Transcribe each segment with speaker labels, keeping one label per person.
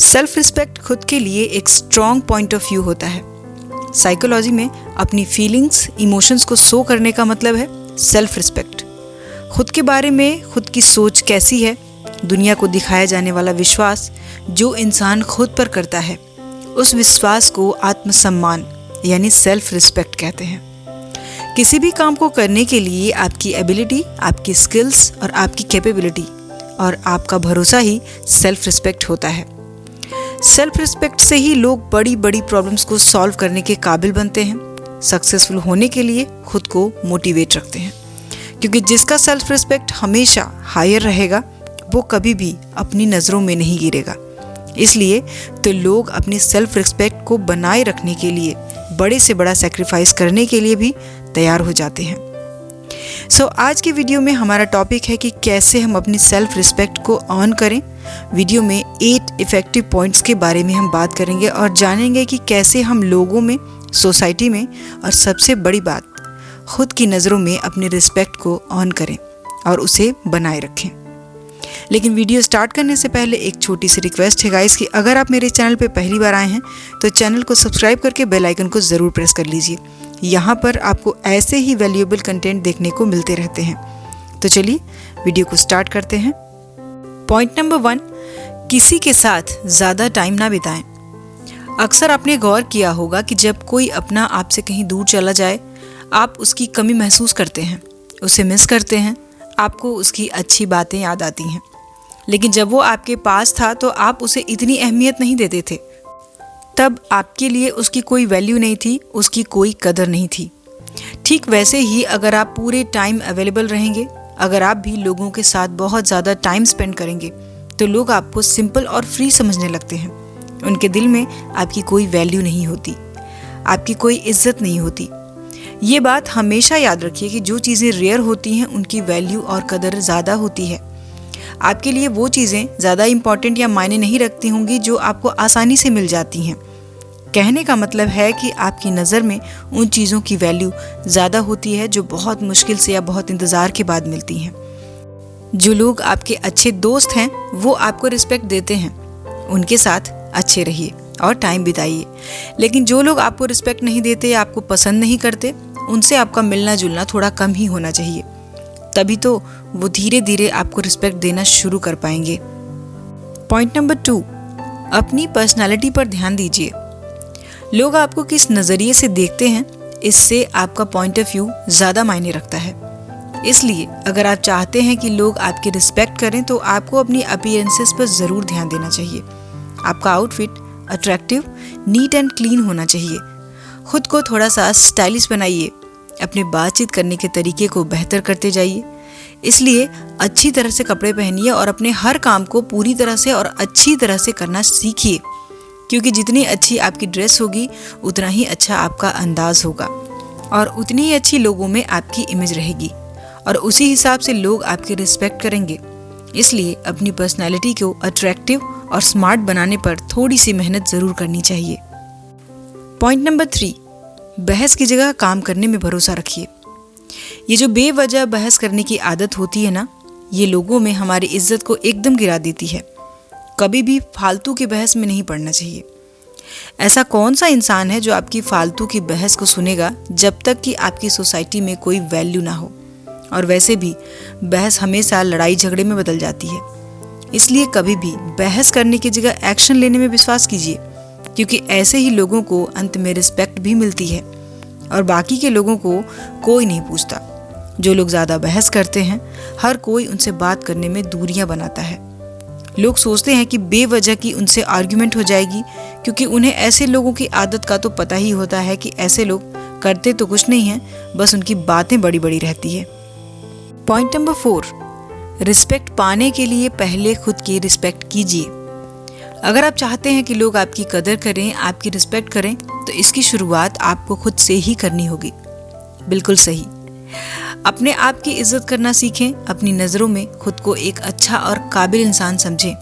Speaker 1: Self respect खुद के लिए एक स्ट्रॉन्ग पॉइंट ऑफ व्यू होता है। साइकोलॉजी में अपनी फीलिंग्स, इमोशंस को शो करने का मतलब है सेल्फ रिस्पेक्ट। खुद के बारे में खुद की सोच कैसी है, दुनिया को दिखाया जाने वाला विश्वास जो इंसान खुद पर करता है, उस विश्वास को आत्मसम्मान यानी सेल्फ रिस्पेक्ट कहते हैं। किसी भी काम को करने के लिए आपकी एबिलिटी, आपकी स्किल्स और आपकी कैपेबिलिटी और आपका भरोसा ही सेल्फ रिस्पेक्ट होता है। सेल्फ रिस्पेक्ट से ही लोग बड़ी बड़ी प्रॉब्लम्स को सॉल्व करने के काबिल बनते हैं, सक्सेसफुल होने के लिए खुद को मोटिवेट रखते हैं। क्योंकि जिसका सेल्फ रिस्पेक्ट हमेशा हायर रहेगा वो कभी भी अपनी नज़रों में नहीं गिरेगा। इसलिए तो लोग अपनी सेल्फ रिस्पेक्ट को बनाए रखने के लिए बड़े से बड़ा सेक्रीफाइस करने के लिए भी तैयार हो जाते हैं। आज की वीडियो में हमारा टॉपिक है कि कैसे हम अपनी सेल्फ रिस्पेक्ट को अर्न करें। वीडियो में 8 इफ़ेक्टिव पॉइंट्स के बारे में हम बात करेंगे और जानेंगे कि कैसे हम लोगों में, सोसाइटी में और सबसे बड़ी बात खुद की नज़रों में अपनी रिस्पेक्ट को अर्न करें और उसे बनाए रखें। लेकिन वीडियो स्टार्ट करने से पहले एक छोटी सी रिक्वेस्ट है गाइस कि अगर आप मेरे चैनल पे पहली बार आए हैं तो चैनल को सब्सक्राइब करके बेल आइकन को ज़रूर प्रेस कर लीजिए। यहाँ पर आपको ऐसे ही वैल्यूएबल कंटेंट देखने को मिलते रहते हैं। तो चलिए वीडियो को स्टार्ट करते हैं। पॉइंट नंबर 1, किसी के साथ ज़्यादा टाइम ना बिताएं। अक्सर आपने गौर किया होगा कि जब कोई अपना आपसे कहीं दूर चला जाए, आप उसकी कमी महसूस करते हैं, उसे मिस करते हैं, आपको उसकी अच्छी बातें याद आती हैं। लेकिन जब वो आपके पास था तो आप उसे इतनी अहमियत नहीं देते थे। तब आपके लिए उसकी कोई वैल्यू नहीं थी, उसकी कोई कदर नहीं थी। ठीक वैसे ही अगर आप पूरे टाइम अवेलेबल रहेंगे, अगर आप भी लोगों के साथ बहुत ज़्यादा टाइम स्पेंड करेंगे तो लोग आपको सिंपल और फ्री समझने लगते हैं। उनके दिल में आपकी कोई वैल्यू नहीं होती, आपकी कोई इज्जत नहीं होती। ये बात हमेशा याद रखिए कि जो चीज़ें रेयर होती हैं उनकी वैल्यू और कदर ज़्यादा होती है। आपके लिए वो चीज़ें ज़्यादा इम्पॉर्टेंट या मायने नहीं रखती होंगी जो आपको आसानी से मिल जाती हैं। कहने का मतलब है कि आपकी नज़र में उन चीज़ों की वैल्यू ज़्यादा होती है जो बहुत मुश्किल से या बहुत इंतज़ार के बाद मिलती हैं। जो लोग आपके अच्छे दोस्त हैं वो आपको रिस्पेक्ट देते हैं, उनके साथ अच्छे रहिए और टाइम बिताइए। लेकिन जो लोग आपको रिस्पेक्ट नहीं देते या आपको पसंद नहीं करते, उनसे आपका मिलना जुलना थोड़ा कम ही होना चाहिए। तभी तो वो धीरे धीरे आपको रिस्पेक्ट देना शुरू कर पाएंगे। पॉइंट नंबर 2, अपनी पर्सनालिटी पर ध्यान दीजिए। लोग आपको किस नज़रिए से देखते हैं, इससे आपका पॉइंट ऑफ व्यू ज़्यादा मायने रखता है। इसलिए अगर आप चाहते हैं कि लोग आपकी रिस्पेक्ट करें तो आपको अपनी अपीयरेंसेस पर ज़रूर ध्यान देना चाहिए। आपका outfit attractive, neat and clean होना चाहिए। खुद को थोड़ा सा स्टाइलिश बनाइए, अपने बातचीत करने के तरीके को बेहतर करते जाइए। इसलिए अच्छी तरह से कपड़े पहनिए और अपने हर काम को पूरी तरह से और अच्छी तरह से करना सीखिए। क्योंकि जितनी अच्छी आपकी ड्रेस होगी उतना ही अच्छा आपका अंदाज होगा और उतनी ही अच्छी लोगों में आपकी इमेज रहेगी और उसी हिसाब से लोग आपकी रिस्पेक्ट करेंगे। इसलिए अपनी पर्सनैलिटी को अट्रैक्टिव और स्मार्ट बनाने पर थोड़ी सी मेहनत ज़रूर करनी चाहिए। पॉइंट नंबर 3, बहस की जगह काम करने में भरोसा रखिए। ये जो बेवजह बहस करने की आदत होती है ना, ये लोगों में हमारी इज्जत को एकदम गिरा देती है। कभी भी फालतू की बहस में नहीं पड़ना चाहिए। ऐसा कौन सा इंसान है जो आपकी फालतू की बहस को सुनेगा जब तक कि आपकी सोसाइटी में कोई वैल्यू ना हो। और वैसे भी बहस हमेशा लड़ाई झगड़े में बदल जाती है। इसलिए कभी भी बहस करने की जगह एक्शन लेने में विश्वास कीजिए, क्योंकि ऐसे ही लोगों को अंत में रिस्पेक्ट भी मिलती है और बाकी के लोगों को कोई नहीं पूछता। जो लोग ज़्यादा बहस करते हैं, हर कोई उनसे बात करने में दूरियां बनाता है। लोग सोचते हैं कि बेवजह की उनसे आर्ग्यूमेंट हो जाएगी, क्योंकि उन्हें ऐसे लोगों की आदत का तो पता ही होता है कि ऐसे लोग करते तो कुछ नहीं हैं, बस उनकी बातें बड़ी बड़ी रहती है। पॉइंट नंबर 4, रिस्पेक्ट पाने के लिए पहले खुद की रिस्पेक्ट कीजिए। अगर आप चाहते हैं कि लोग आपकी कदर करें, आपकी रिस्पेक्ट करें, तो इसकी शुरुआत आपको खुद से ही करनी होगी। बिल्कुल सही। अपने आप की इज्जत करना सीखें, अपनी नज़रों में खुद को एक अच्छा और काबिल इंसान समझें।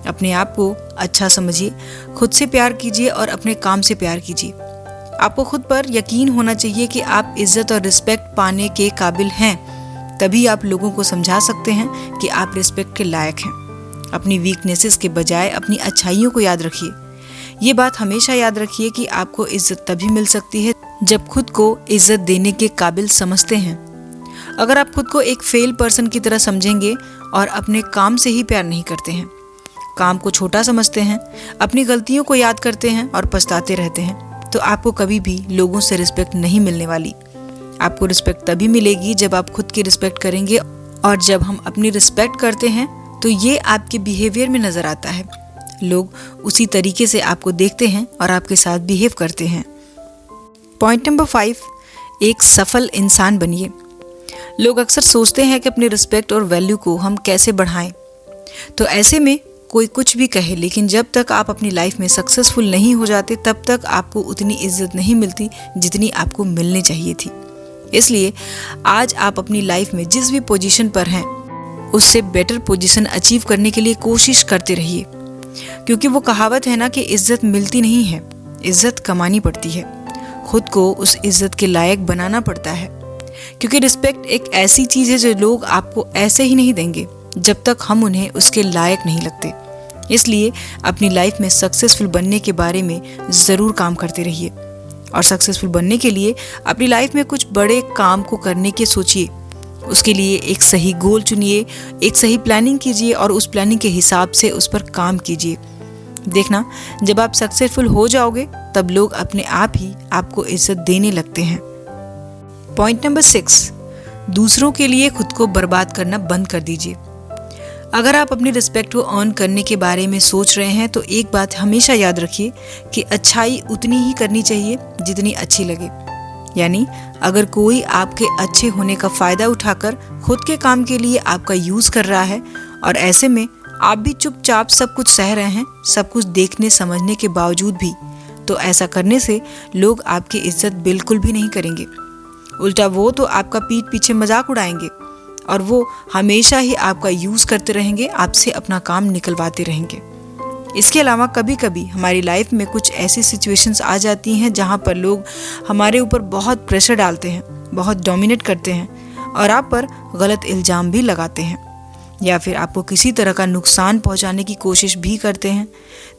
Speaker 1: अपने आप को अच्छा समझिए, खुद से प्यार कीजिए और अपने काम से प्यार कीजिए। आपको खुद पर यकीन होना चाहिए कि आप इज्जत और रिस्पेक्ट पाने के काबिल हैं। तभी आप लोगों को समझा सकते हैं कि आप रिस्पेक्ट के लायक हैं। अपनी वीकनेसेस के बजाय अपनी अच्छाइयों को याद रखिए। ये बात हमेशा याद रखिए कि आपको इज्जत तभी मिल सकती है जब खुद को इज्जत देने के काबिल समझते हैं। अगर आप खुद को एक फेल पर्सन की तरह समझेंगे और अपने काम से ही प्यार नहीं करते हैं, काम को छोटा समझते हैं, अपनी गलतियों को याद करते हैं और पछताते रहते हैं, तो आपको कभी भी लोगों से रिस्पेक्ट नहीं मिलने वाली। आपको रिस्पेक्ट तभी मिलेगी जब आप खुद की रिस्पेक्ट करेंगे, और जब हम अपनी रिस्पेक्ट करते हैं तो ये आपके बिहेवियर में नज़र आता है। लोग उसी तरीके से आपको देखते हैं और आपके साथ बिहेव करते हैं। पॉइंट नंबर 5, एक सफल इंसान बनिए। लोग अक्सर सोचते हैं कि अपनी रिस्पेक्ट और वैल्यू को हम कैसे बढ़ाएं। तो ऐसे में कोई कुछ भी कहे, लेकिन जब तक आप अपनी लाइफ में सक्सेसफुल नहीं हो जाते तब तक आपको उतनी इज्जत नहीं मिलती जितनी आपको मिलनी चाहिए थी। इसलिए आज आप अपनी लाइफ में जिस भी पोजीशन पर हैं उससे बेटर पोजीशन अचीव करने के लिए कोशिश करते रहिए, क्योंकि वो कहावत है ना कि इज्जत मिलती नहीं है, इज्जत कमानी पड़ती है। खुद को उस इज्जत के लायक बनाना पड़ता है, क्योंकि रिस्पेक्ट एक ऐसी चीज़ है जो लोग आपको ऐसे ही नहीं देंगे जब तक हम उन्हें उसके लायक नहीं लगते। इसलिए अपनी लाइफ में सक्सेसफुल बनने के बारे में ज़रूर काम करते रहिए, और सक्सेसफुल बनने के लिए अपनी लाइफ में कुछ बड़े काम को करने के सोचिए। उसके लिए एक सही गोल चुनिए, एक सही प्लानिंग कीजिए और उस प्लानिंग के हिसाब से उस पर काम कीजिए। देखना, जब आप सक्सेसफुल हो जाओगे तब लोग अपने आप ही आपको इज्जत देने लगते हैं। पॉइंट नंबर 6, दूसरों के लिए खुद को बर्बाद करना बंद कर दीजिए। अगर आप अपनी रिस्पेक्ट को अर्न करने के बारे में सोच रहे हैं तो एक बात हमेशा याद रखिए कि अच्छाई उतनी ही करनी चाहिए जितनी अच्छी लगे। यानी अगर कोई आपके अच्छे होने का फ़ायदा उठाकर खुद के काम के लिए आपका यूज़ कर रहा है और ऐसे में आप भी चुपचाप सब कुछ सह रहे हैं, सब कुछ देखने समझने के बावजूद भी, तो ऐसा करने से लोग आपकी इज्जत बिल्कुल भी नहीं करेंगे। उल्टा वो तो आपका पीठ पीछे मजाक उड़ाएंगे और वो हमेशा ही आपका यूज़ करते रहेंगे, आपसे अपना काम निकलवाते रहेंगे। इसके अलावा कभी कभी हमारी लाइफ में कुछ ऐसी सिचुएशंस आ जाती हैं जहाँ पर लोग हमारे ऊपर बहुत प्रेशर डालते हैं, बहुत डोमिनेट करते हैं और आप पर गलत इल्ज़ाम भी लगाते हैं, या फिर आपको किसी तरह का नुकसान पहुंचाने की कोशिश भी करते हैं।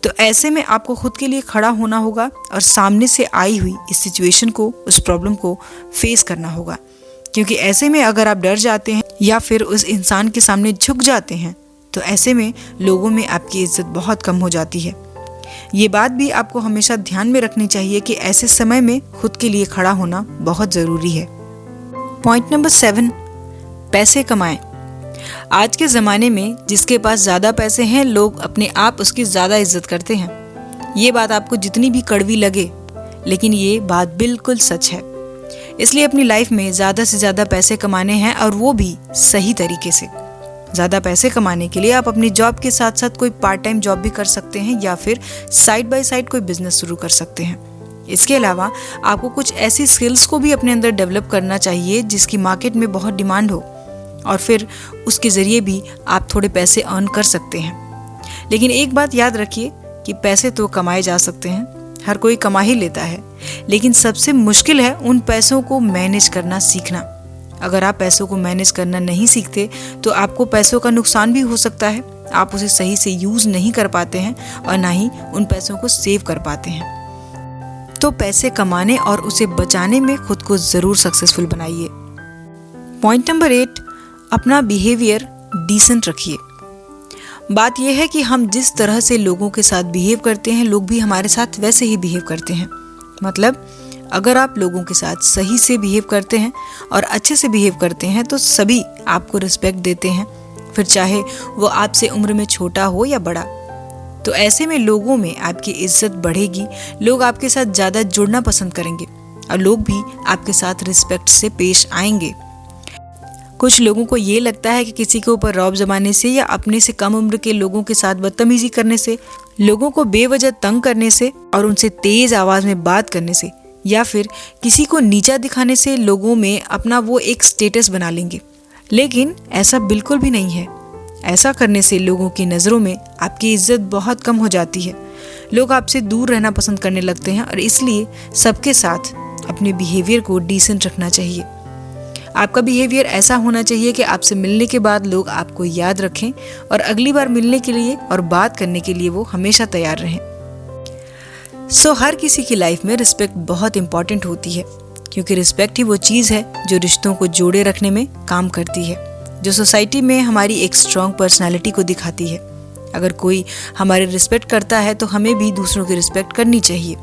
Speaker 1: तो ऐसे में आपको खुद के लिए खड़ा होना होगा और सामने से आई हुई इस सिचुएशन को, उस प्रॉब्लम को फेस करना होगा, क्योंकि ऐसे में अगर आप डर जाते हैं या फिर उस इंसान के सामने झुक जाते हैं तो ऐसे में लोगों में आपकी इज्जत बहुत कम हो जाती है। ये बात भी आपको हमेशा ध्यान में रखनी चाहिए कि ऐसे समय में खुद के लिए खड़ा होना बहुत ज़रूरी है। पॉइंट नंबर 7, पैसे कमाएं। आज के ज़माने में जिसके पास ज़्यादा पैसे हैं, लोग अपने आप उसकी ज़्यादा इज्जत करते हैं। ये बात आपको जितनी भी कड़वी लगे, लेकिन ये बात बिल्कुल सच है। इसलिए अपनी लाइफ में ज़्यादा से ज़्यादा पैसे कमाने हैं, और वो भी सही तरीके से। ज़्यादा पैसे कमाने के लिए आप अपनी जॉब के साथ साथ कोई पार्ट टाइम जॉब भी कर सकते हैं, या फिर साइड बाय साइड कोई बिजनेस शुरू कर सकते हैं। इसके अलावा आपको कुछ ऐसी स्किल्स को भी अपने अंदर डेवलप करना चाहिए जिसकी मार्केट में बहुत डिमांड हो, और फिर उसके ज़रिए भी आप थोड़े पैसे अर्न कर सकते हैं। लेकिन एक बात याद रखिए कि पैसे तो कमाए जा सकते हैं, हर कोई कमा ही लेता है, लेकिन सबसे मुश्किल है उन पैसों को मैनेज करना सीखना। अगर आप पैसों को मैनेज करना नहीं सीखते तो आपको पैसों का नुकसान भी हो सकता है। आप उसे सही से यूज़ नहीं कर पाते हैं और ना ही उन पैसों को सेव कर पाते हैं। तो पैसे कमाने और उसे बचाने में खुद को ज़रूर सक्सेसफुल बनाइए। पॉइंट नंबर 8, अपना बिहेवियर डिसेंट रखिए। बात यह है कि हम जिस तरह से लोगों के साथ बिहेव करते हैं, लोग भी हमारे साथ वैसे ही बिहेव करते हैं। मतलब अगर आप लोगों के साथ सही से बिहेव करते हैं और अच्छे से बिहेव करते हैं तो सभी आपको रिस्पेक्ट देते हैं, फिर चाहे वो आपसे उम्र में छोटा हो या बड़ा। तो ऐसे में लोगों में आपकी इज्जत बढ़ेगी, लोग आपके साथ ज़्यादा जुड़ना पसंद करेंगे और लोग भी आपके साथ रिस्पेक्ट से पेश आएंगे। कुछ लोगों को ये लगता है कि किसी के ऊपर रौब जमाने से या अपने से कम उम्र के लोगों के साथ बदतमीजी करने से, लोगों को बेवजह तंग करने से और उनसे तेज़ आवाज़ में बात करने से या फिर किसी को नीचा दिखाने से लोगों में अपना वो एक स्टेटस बना लेंगे। लेकिन ऐसा बिल्कुल भी नहीं है। ऐसा करने से लोगों की नज़रों में आपकी इज्जत बहुत कम हो जाती है। लोग आपसे दूर रहना पसंद करने लगते हैं और इसलिए सबके साथ अपने बिहेवियर को डिसेंट रखना चाहिए। आपका बिहेवियर ऐसा होना चाहिए कि आपसे मिलने के बाद लोग आपको याद रखें और अगली बार मिलने के लिए और बात करने के लिए वो हमेशा तैयार रहें। हर किसी की लाइफ में रिस्पेक्ट बहुत इंपॉर्टेंट होती है, क्योंकि रिस्पेक्ट ही वो चीज़ है जो रिश्तों को जोड़े रखने में काम करती है, जो सोसाइटी में हमारी एक स्ट्रॉन्ग पर्सनालिटी को दिखाती है। अगर कोई हमारी रिस्पेक्ट करता है तो हमें भी दूसरों की रिस्पेक्ट करनी चाहिए।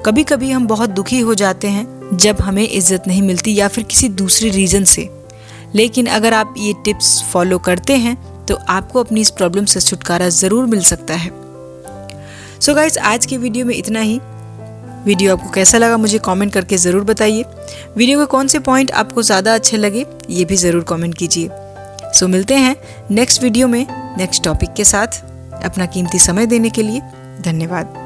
Speaker 1: कभी कभी हम बहुत दुखी हो जाते हैं जब हमें इज्जत नहीं मिलती या फिर किसी दूसरी रीज़न से, लेकिन अगर आप ये टिप्स फॉलो करते हैं तो आपको अपनी इस प्रॉब्लम से छुटकारा ज़रूर मिल सकता है। सो गाइस, आज की वीडियो में इतना ही। वीडियो आपको कैसा लगा मुझे कमेंट करके ज़रूर बताइए। वीडियो के कौन से पॉइंट आपको ज़्यादा अच्छे लगे ये भी ज़रूर कमेंट कीजिए। सो मिलते हैं नेक्स्ट वीडियो में नेक्स्ट टॉपिक के साथ। अपना कीमती समय देने के लिए धन्यवाद।